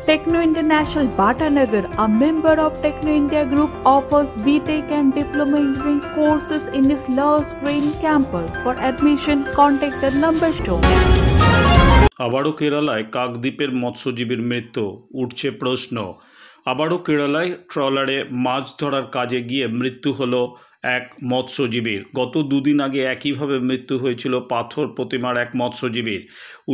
Techno International Bhatanagar, a member of Techno India Group, offers BTech and Diploma Engineering courses in its Love Green campus. For admission, contact the number shown. আবারও কেরালায় কাকদ্বীপের মৎস্যজীবীর মৃত্যু, উঠছে প্রশ্ন। আবারও কেরালায় ট্রলারে মাছ ধরার কাজে গিয়ে মৃত্যু হলো এক মৎস্যজীবীর। গত দুদিন আগে একইভাবে মৃত্যু হয়েছিল পাথর প্রতিমার এক মৎস্যজীবীর।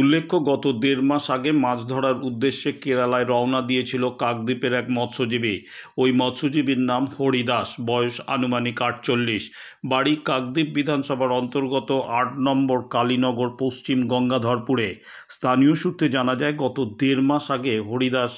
উল্লেখ্য, গত 1.5 মাস আগে মাছ ধরার উদ্দেশ্যে কেরালায় রওনা দিয়েছিল কাকদ্বীপের এক মৎস্যজীবী। ওই মৎস্যজীবীর নাম হরিদাস, বয়স আনুমানিক 48, বাড়ি কাকদ্বীপ বিধানসভার অন্তর্গত 8 নম্বর কালীনগর পশ্চিম গঙ্গাধরপুরে। স্থানীয় সূত্রে জানা যায়, গত 1.5 মাস আগে হরিদাস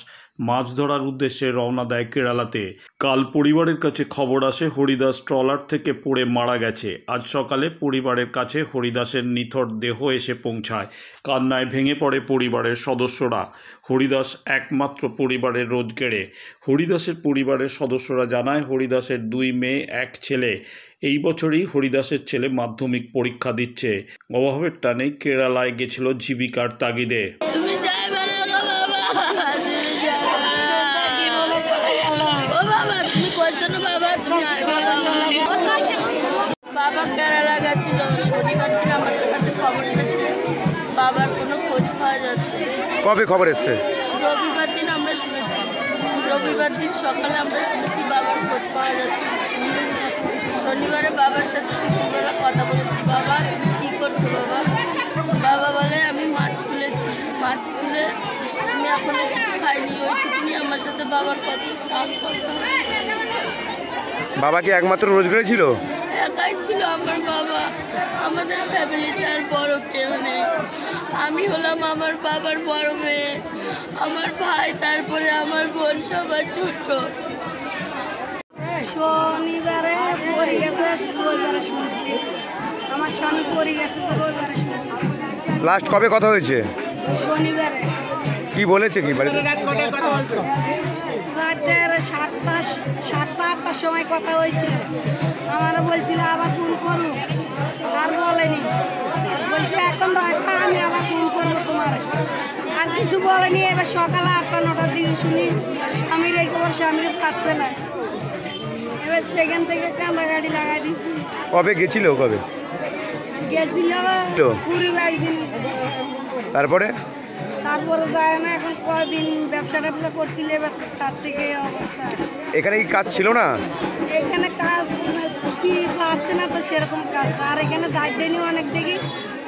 মাছ ধরার উদ্দেশ্যে রওনা দেয় কেরালাতে। কাল পরিবারের কাছে খবর আসে হরিদাস ট্রলার থেকে পড়ে মারা গেছে। আজ সকালে পরিবারের কাছে হরিদাসের নিথর দেহ এসে পৌঁছায়। কান্নায় ভেঙে পড়ে পরিবারের সদস্যরা। হরিদাস একমাত্র পরিবারের রোজগেরে। হরিদাসের পরিবারের সদস্যরা জানায়, হরিদাসের 2 মেয়ে 1 ছেলে। এই বছরই হরিদাসের ছেলে মাধ্যমিক পরীক্ষা দিচ্ছে। অভাবের টানে কেরালায় গেছিল জীবিকার তাগিদে। বাবা কেরালা গেছিল, শনিবার দিন আমাদের কাছে খবর এসেছে বাবার কোনো খোঁজ পাওয়া যাচ্ছে। কবে খবর এসেছে? রবিবার দিন আমরা শুনেছি, রবিবার দিন সকালে আমরা শুনেছি বাবার খোঁজ পাওয়া যাচ্ছে। শনিবারে বাবার সাথে দুপুরবেলা কথা বলেছি, বাবা তুমি কী করছো বাবা? বাবা বলে আমি মাছ তুলেছি, মাছ তুলে আমি এখনো কিছু খাইনি। ওইটুকুনি আমার সাথে বাবার কথা কথা। বাবা কি একমাত্র রোজগারে ছিল? একাই ছিল আমার বাবা। আমাদের ফ্যামিলিতে আর বড় কেউ নেই। আমি হলাম আমার বাবার বড় মেয়ে, আমার ভাই, তারপরে আমার বোন, সবাই ছোট। শনিবারে পড়ে গেছে, রবিবারে শুনছি। আমার স্বামী পড়ে গেছে, রবিবারে শুনছি। লাস্ট কবে কথা হয়েছে? শনিবারে। কি বলেছে? কি বাড়িতে রাতের 7টা-8টার সময় কথা হয়েছিল। আমার বলছিল আবার ফোন করবো, আর বলেনি। বলছে এখন রাখা, আমি আবার ফোন করবো তোমার। আর কিছু বলেনি। এবার সকালে 8টা-9টার দিকে শুনি স্বামীর এই খবর, স্বামীর পাচ্ছে না। এবার সেখান থেকে কান্দাগাড়ি লাগাই দিচ্ছি। কবে গেছিল? কবে গেছিল? 20-22 দিন। তারপরে যায় না। এখন কদিন ব্যবসা করছিল, এবার তার থেকে অবস্থা। এখানে কি কাজ ছিল না? এখানে কাজ পাচ্ছে না তো সেরকম কাজ। আর এখানে দায়িত্ব নিয়ে অনেক দেখি,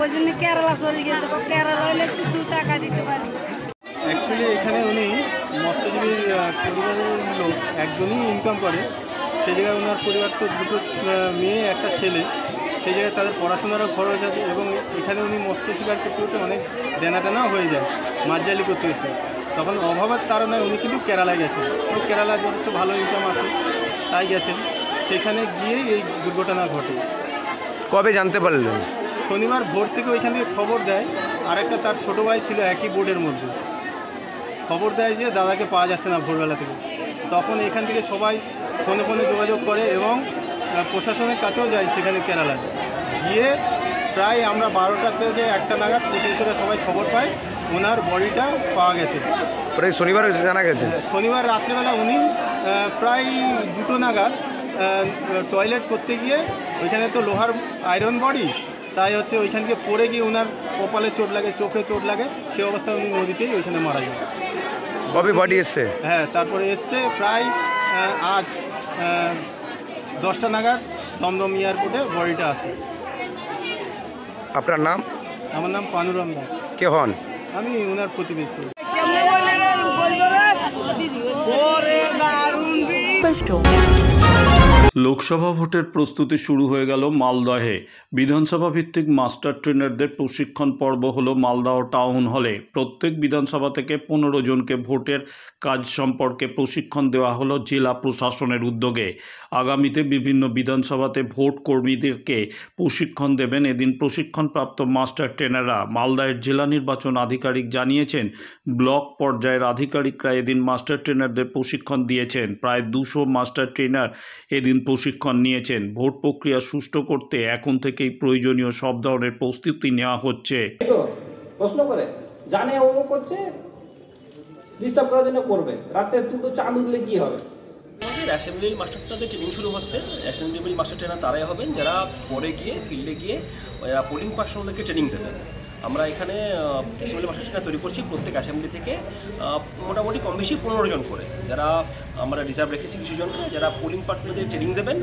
ওই জন্য কেরালা চলে গেছে। কেরালা হলে কিছু টাকা দিতে পারি। অ্যাকচুয়ালি এখানে উনি মৎস্যজীবীর পরিবারের লোক, একজনই ইনকাম করে। সেই জায়গায় ওনার পরিবার তো 2 মেয়ে 1 ছেলে। সেই জায়গায় তাদের পড়াশোনারও খরচ আছে, এবং এখানে উনি মৎস্য শিকার করতে করতে অনেক দেনাটানাও হয়ে যায়, মাছজালি করতে করতে। তখন অভাবের তাড়নায় উনি কিন্তু কেরালায় গেছেন। কেরালায় যথেষ্ট ভালো ইনকাম আছে, তাই গেছেন। সেখানে গিয়েই এই দুর্ঘটনা ঘটে। কবে জানতে পারলেন? শনিবার ভোর থেকে ওইখান থেকে খবর দেয়। আর একটা তার ছোটো ভাই ছিল একই বোর্ডের মধ্যে, খবর দেয় যে দাদাকে পাওয়া যাচ্ছে না ভোরবেলা থেকে। তখন এখান থেকে সবাই ফোনে ফোনে যোগাযোগ করে এবং প্রশাসনের কাছেও যায় সেখানে কেরালায় গিয়ে। প্রায় আমরা 12টা থেকে 1টা নাগাদ প্রতিবেশীরা সবাই খবর পায় ওনার বডিটা পাওয়া গেছে। শনিবার জানা গেছে। শনিবার রাত্রেবেলা উনি প্রায় 2টো নাগাদ টয়লেট করতে গিয়ে, ওইখানে তো লোহার আয়রন বডি, তাই হচ্ছে ওইখান থেকে পড়ে গিয়ে ওনার কপালে চোট লাগে, চোখে চোট লাগে। সে অবস্থায় উনি নদীতেই ওইখানে মারা যায়। কবে বডি এসছে? হ্যাঁ, তারপরে এসছে প্রায় আজ 10টা নাগাদ দমদম এয়ারপোর্টে বডিটা আসে। আপনার নাম? আমার নাম পানুরাম দাস। কে হন? আমি ওনার প্রতিবেশী। লোকসভা ভোটের প্রস্তুতি শুরু হয়ে গেল মালদহে। বিধানসভা ভিত্তিক মাস্টার ট্রেনারদের প্রশিক্ষণ পর্ব হলো মালদহ টাউন হলে। প্রত্যেক বিধানসভা থেকে 15 জনকে ভোটের কাজ সম্পর্কে প্রশিক্ষণ দেওয়া হলো জেলা প্রশাসনের উদ্যোগে। আগামীতে বিভিন্ন বিধানসভাতে ভোট কর্মীদেরকে প্রশিক্ষণ দেবেন এদিন প্রশিক্ষণপ্রাপ্ত মাস্টার ট্রেনাররা। মালদহের জেলা নির্বাচন আধিকারিক জানিয়েছেন, ব্লক পর্যায়ের আধিকারিকরা এদিন মাস্টার ট্রেনারদের প্রশিক্ষণ দিয়েছেন। প্রায় 200 মাস্টার ট্রেনার এদিন প্রশিক্ষণ নিয়েছেন। ভোট প্রক্রিয়া সুষ্ঠু করতে এখন থেকেই প্রয়োজনীয় সব ধরনের প্রস্তুতি নেওয়া হচ্ছে। প্রশ্ন করে জানে ও করছে ডিস্টার্ব করার জন্য করবে, রাতে দুটো চাঁদ উঠলে কি হবে? আমাদের অ্যাসেম্বলি মাস্টারদের ট্রেনিং শুরু হচ্ছে। অ্যাসেম্বলি মাস্টার ট্রেনার তারাই হবেন যারা পরে গিয়ে ফিল্ডে গিয়ে পোলিং পার্সনদেরকে ট্রেনিং দেবেন। আমরা এখানে অ্যাসেম্বলি মাস্টার ট্রেনার তৈরি করছি প্রত্যেক অ্যাসেম্বলি থেকে মোটামুটি কম বেশি 15 জন করে, যারা আমরা রিজার্ভ রেখেছি কিছু জনকে যারা পোলিং পার্টিদের ট্রেনিং দেবেন।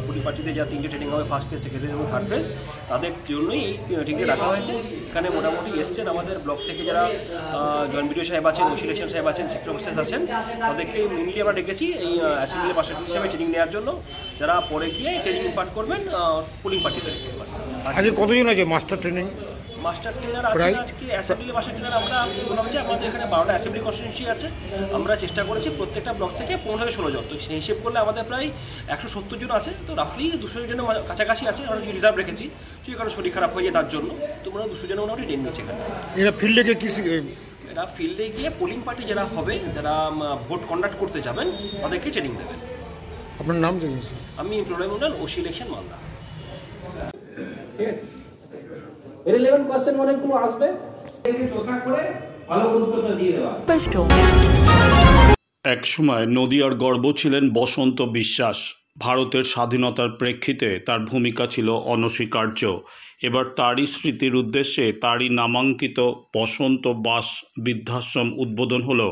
পোলিং পার্টিতে যা 3টে ট্রেনিং হবে, ফার্স্ট ফেজ, সেকেন্ড ফেজ এবং থার্ড ফেজ, তাদের জন্যই এই ট্রেনিংটা রাখা হয়েছে। এখানে মোটামুটি এসছেন আমাদের ব্লক থেকে যারা জয়েন্ট বিডিও সাহেব আছেন, ওসি ইলেকশন সাহেব আছেন, সেক্টর অফিসার আছেন, তাদেরকে মেনলি আমরা ডেকেছি এই অ্যাসেম্বলি মাস্টার হিসাবে ট্রেনিং নেওয়ার জন্য, যারা পরে গিয়ে ট্রেনিং ইম্পার্ট করবেন পোলিং পার্টিদেরকে। আজকে কতজন আছে মাস্টার ট্রেনিং? মাস্টার ট্রেনার আছে আজকে অ্যাসেম্বলি মাস্টার ট্রেনার আমরা বললাম যে আমাদের এখানে 12টা অ্যাসেম্বলি কনস্টিটিউয়েন্সি আছে। আমরা চেষ্টা করেছি প্রত্যেকটা ব্লক থেকে 15 থেকে 16 জন, তো সেই হিসেব করলে আমাদের প্রায় 170 জন আছে। তো রাফলি 200 জনের কাছাকাছি আছে। আমরা রিজার্ভ রেখেছি যদি কারো শরীর খারাপ হয়ে যায় তার জন্য, তো আমরা 200 জনের মোটামুটি ট্রেন নিচ্ছি এখানে। এরা ফিল্ডে গিয়ে এরা ফিল্ডে গিয়ে পোলিং পার্টি যারা হবে, যারা ভোট কন্ডাক্ট করতে যাবেন, তাদেরকে ট্রেনিং দেবেন। আপনার নাম? আমি প্রণয় মন্ডল, ওসি ইলেকশন মালদা। ঠিক আছে, রিলেভেন্ট কোশ্চেন অনেকগুলো আসবে, চোখা করে ভালো উত্তরটা দিয়ে দেওয়া। এক সময় নদিয়ার গর্ব ছিলেন বসন্ত বিশ্বাস। ভারতের স্বাধীনতার প্রেক্ষিতে তার ভূমিকা ছিল অনস্বীকার্য। এবার তারই স্মৃতির উদ্দেশ্যে তারই নামাঙ্কিত বসন্ত বাস বৃদ্ধাশ্রম উদ্বোধন হলো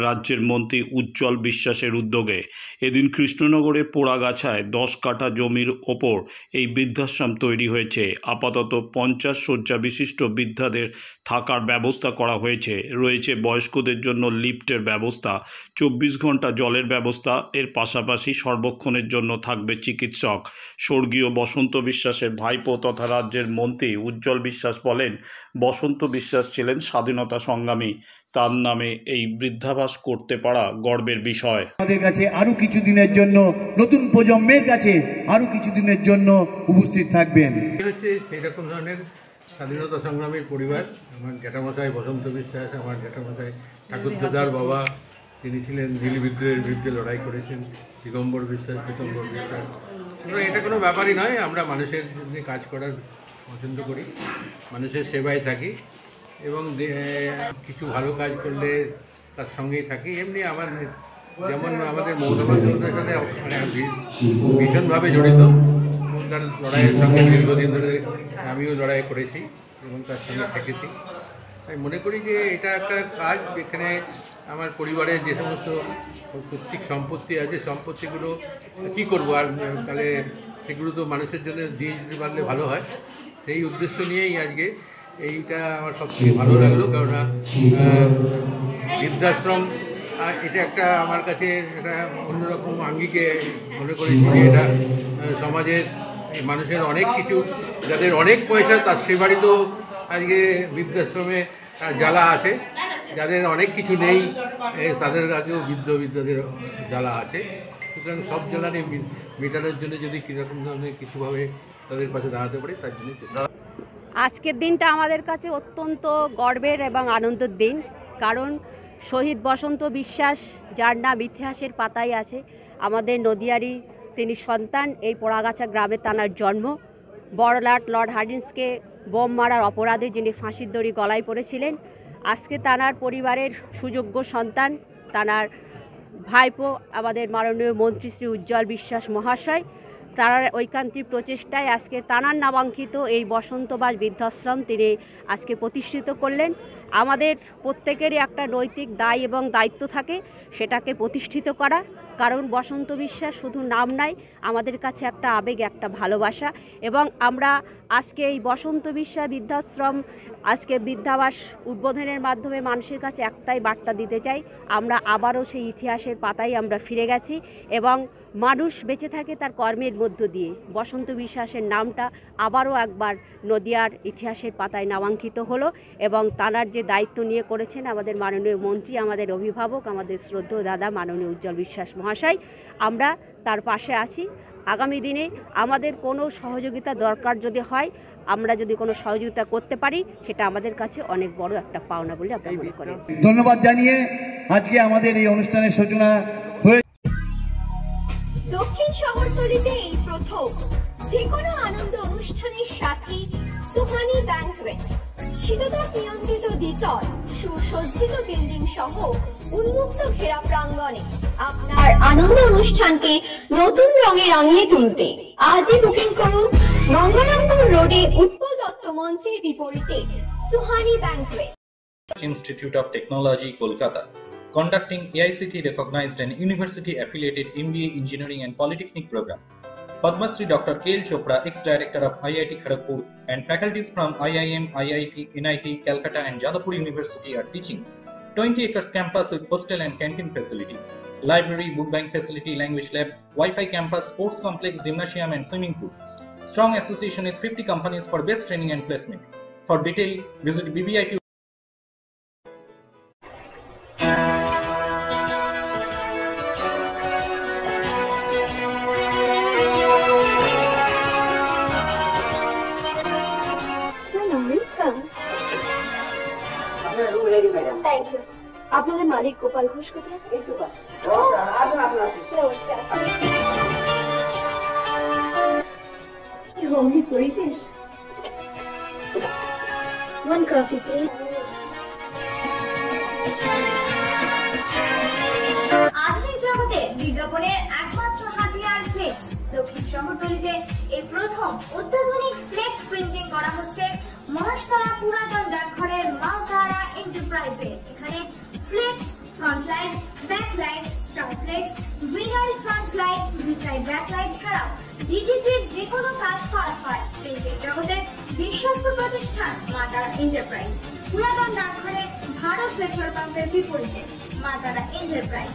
রাজ্যের মন্ত্রী উজ্জ্বল বিশ্বাসের উদ্যোগে। এদিন কৃষ্ণনগরের পোড়াগাছায় 10 কাঠা জমির ওপর এই বৃদ্ধাশ্রম তৈরি হয়েছে। আপাতত 50 শয্যা বিশিষ্ট বৃদ্ধাদের থাকার ব্যবস্থা করা হয়েছে। রয়েছে বয়স্কদের জন্য লিফটের ব্যবস্থা, 24 ঘন্টা জলের ব্যবস্থা। এর পাশাপাশি সর্বক্ষণের জন্য থাকবে চিকিৎসক। স্বর্গীয় বসন্ত বিশ্বাসের ভাইপো তথা রাজ্যের মন্ত্রী উজ্জ্বল বিশ্বাস বলেন, বসন্ত বিশ্বাস ছিলেন স্বাধীনতা সংগ্রামী। তার নামে এই বৃদ্ধাবাস করতে পারা গর্বের বিষয়। আমাদের কাছে আরো কিছু দিনের জন্য, নতুন প্রজন্মের কাছে আরো কিছু দিনের জন্য উপস্থিত থাকবেন। সেই রকম ধরনের স্বাধীনতা সংগ্রামীর পরিবার। আমার জ্যাঠামশাই বসন্ত বিশ্বাস, আমার জ্যাঠামশাই ঠাকুরদাদার বাবা, তিনি ছিলেন দিল্লি বিদ্রোহের বিরুদ্ধে লড়াই করেছেন। দিগম্বর বিশ্বাস, সুতরাং এটা কোনো ব্যাপারই নয়। আমরা মানুষের জন্য কাজ করার পছন্দ করি, মানুষের সেবায় থাকি এবং কিছু ভালো কাজ করলে তার সঙ্গেই থাকি। এমনি আমার যেমন আমাদের মমতা বন্দ্যোপাধ্যায়ের সাথে মানে ভীষণভাবে জড়িত এবং তার লড়াইয়ের সঙ্গে দীর্ঘদিন ধরে আমিও লড়াই করেছি এবং তার সঙ্গে থেকেছি। আমি মনে করি যে এটা একটা কাজ যেখানে আমার পরিবারের যে সমস্ত পৈতৃক সম্পত্তি আছে, সম্পত্তিগুলো কী করবো আর, তাহলে সেগুলো তো মানুষের জন্য দিয়ে দিতে পারলে ভালো হয়। সেই উদ্দেশ্য নিয়েই আজকে এইটা আমার সবথেকে ভালো লাগলো, কেননা বৃদ্ধাশ্রম এটা একটা আমার কাছে একটা অন্যরকম আঙ্গিকে মনে করেছি যে এটা সমাজের মানুষের অনেক কিছু, যাদের অনেক পয়সা তার সে বাড়িতেও আজকে বৃদ্ধাশ্রমে জ্বালা আছে, যাদের অনেক কিছু নেই তাদের কাছেও বৃদ্ধদের জ্বালা আছে। সুতরাং সব জ্বালানি মেটানোর জন্য যদি কীরকম ধরনের কিছুভাবে তাদের পাশে দাঁড়াতে পারি তার জন্য চেষ্টা। আজকের দিনটা আমাদের কাছে অত্যন্ত গর্বের এবং আনন্দের দিন, কারণ শহীদ বসন্ত বিশ্বাস, যার নাম ইতিহাসের পাতায় আছে, আমাদের নদিয়ারই তিনি সন্তান। এই পোড়াগাছা গ্রামে তাঁর জন্ম। বড়লাট লর্ড হার্ডিন্সকে বোম মারার অপরাধে যিনি ফাঁসির দড়ি গলায় পড়েছিলেন, আজকে তাঁর পরিবারের সুযোগ্য সন্তান, তাঁর ভাইপো আমাদের মাননীয় মন্ত্রী শ্রী উজ্জ্বল বিশ্বাস মহাশয়, তার ঐকান্তিক প্রচেষ্টায় আজকে তাঁর নামাঙ্কিত এই বসন্তবাস বৃদ্ধাশ্রম তিনি আজকে প্রতিষ্ঠিত করলেন। আমাদের প্রত্যেকেরই একটা নৈতিক দায় এবং দায়িত্ব থাকে সেটাকে প্রতিষ্ঠিত করা, কারণ বসন্ত বিশ্বাস শুধু নাম নাই, আমাদের কাছে একটা আবেগ, একটা ভালোবাসা। এবং আমরা আজকে এই বসন্ত বিশ্বাস বৃদ্ধাশ্রম আজকে বৃদ্ধাবাস উদ্বোধনের মাধ্যমে মানুষের কাছে একটাই বার্তা দিতে চাই, আমরা আবারও সেই ইতিহাসের পাতায় আমরা ফিরে গেছি এবং মানুষ বেঁচে থাকে তার কর্মের মধ্য দিয়ে। বসন্ত বিশ্বাসের নামটা আবারও একবার নদিয়ার ইতিহাসের পাতায় নামাঙ্কিত হলো এবং তাঁর যে দায়িত্ব নিয়ে করেছেন আমাদের মাননীয় মন্ত্রী, আমাদের অভিভাবক, আমাদের শ্রদ্ধেয় দাদা মাননীয় উজ্জ্বল বিশ্বাস মহাশয়, আমরা তার পাশে আছি। আগামী দিনে আমাদের কোনো সহযোগিতা দরকার যদি হয়, আমরা যদি কোনো সহযোগিতা করতে পারি, সেটা আমাদের কাছে অনেক বড় একটা পাওনা বলে আমরা মনে করি। ধন্যবাদ জানিয়ে আজকে আমাদের এই অনুষ্ঠানের সূচনা হয়ে দক্ষিণ শহরতলিতে এই প্রথম যে কোনো আনন্দ অনুষ্ঠানের সাথে সুহানি ব্যাংকুয়েট, শীততাপ নিয়ন্ত্রিত দ্বিতল সুসজ্জিত বিল্ডিং সহ উন্মুক্ত ঘেরা প্রাঙ্গণে আপনার আনন্দ অনুষ্ঠানকে নতুন রঙে রাঙিয়ে তুলতে আজই বুকিং করুন গঙ্গারামপুর রোডে উৎপল দত্ত মঞ্চের বিপরীতে Suhani banquet. Institute of Technology, Kolkata, conducting AICT recognized and university affiliated MBA Engineering and Polytechnic program. Padma Shri Dr. K.L. Chopra, ex-director of IIT Kharagpur, and faculties from IIM, IIT, NIT, Calcutta and Jadavpur University are teaching. 20 acres campus with hostel and canteen facility, library, book bank facility, language lab, Wi-Fi campus, sports complex, gymnasium and swimming pool. Strong association with 50 companies for best training and placement. For detail, visit BBIT. Thank you. আপনাদের মালিক গোপাল ঘোষ কোথায়? নমস্কার। Homely পরিবেশ। One coffee, please. আধুনিক জগতে বিজ্ঞাপনের একমাত্র হাতিয়ার flakes. দক্ষিণ শহরতলিতে এই প্রথম অত্যাধুনিক ফ্লেক্স প্রিন্টিং করা হচ্ছে মহাশতলা পুরাতন ডাকঘরের মালতারা এন্টারপ্রাইজে। এখানে flex, front light, back light, star flex, vinyl front light, beside back light ছাড়াও ডিজিটির যে কোনো কাজ করা হয়। প্রিন্টিং জগতের বিশ্বস্ত প্রতিষ্ঠান মাতারা এন্টারপ্রাইজ, পুরাতন ডাকঘরে ভারত পেট্রোল পাম্পের বিপরীতে মাতারা এন্টারপ্রাইজ।